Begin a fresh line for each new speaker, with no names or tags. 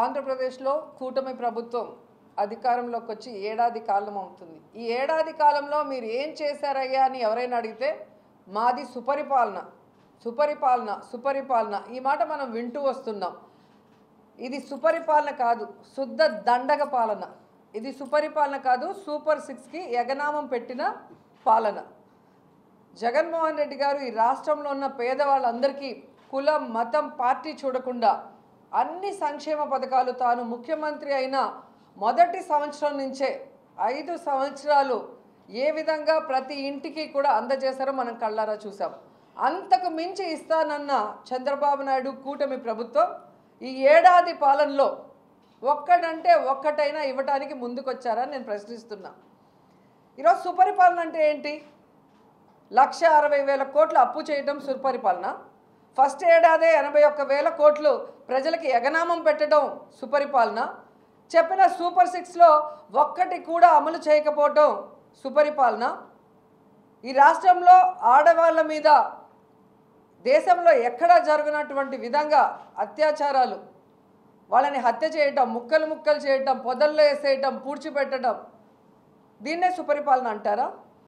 ఆంధ్రప్రదేశ్లో కూటమి ప్రభుత్వం అధికారంలోకి వచ్చి ఏడాది కాలం అవుతుంది. ఈ ఏడాది కాలంలో మీరు ఏం చేశారయ్యా అని ఎవరైనా అడిగితే మాది సుపరిపాలన సుపరిపాలన సుపరిపాలన ఈ మాట మనం వింటూ వస్తున్నాం. ఇది సుపరిపాలన కాదు, శుద్ధ దండగ పాలన. ఇది సుపరిపాలన కాదు, సూపర్ 6కి ఎగనామం పెట్టిన పాలన. జగన్మోహన్ రెడ్డి గారు ఈ రాష్ట్రంలో ఉన్న పేదవాళ్ళందరికీ కులం మతం పార్టీ చూడకుండా అన్ని సంక్షేమ పథకాలు తాను ముఖ్యమంత్రి అయిన మొదటి సంవత్సరం నుంచే 5 సంవత్సరాలు ఏ విధంగా ప్రతి ఇంటికి కూడా అందజేశారో మనం కళ్ళారా చూసాం. అంతకు మించి ఇస్తానన్న చంద్రబాబు నాయుడు కూటమి ప్రభుత్వం ఈ ఏడాది పాలనలో ఒక్కటంటే ఒక్కటైనా ఇవ్వడానికి ముందుకొచ్చారని నేను ప్రశ్నిస్తున్నా. ఈరోజు సుపరిపాలన అంటే ఏంటి? 1,60,000 కోట్లు అప్పు చేయడం సుపరిపాలన. ఫస్ట్ ఏడాదే 81,000 కోట్లు ప్రజలకి ఎగనామం పెట్టడం సుపరిపాలన. చెప్పిన సూపర్ 6లో ఒక్కటి కూడా అమలు చేయకపోవటం సుపరిపాలన. ఈ రాష్ట్రంలో ఆడవాళ్ళ మీద దేశంలో ఎక్కడా జరుగునటువంటి విధంగా అత్యాచారాలు, వాళ్ళని హత్య చేయటం, ముక్కలు ముక్కలు చేయటం, పొదల్లో వేసేయటం, పూడ్చిపెట్టడం, దీన్నే సుపరిపాలన అంటారా?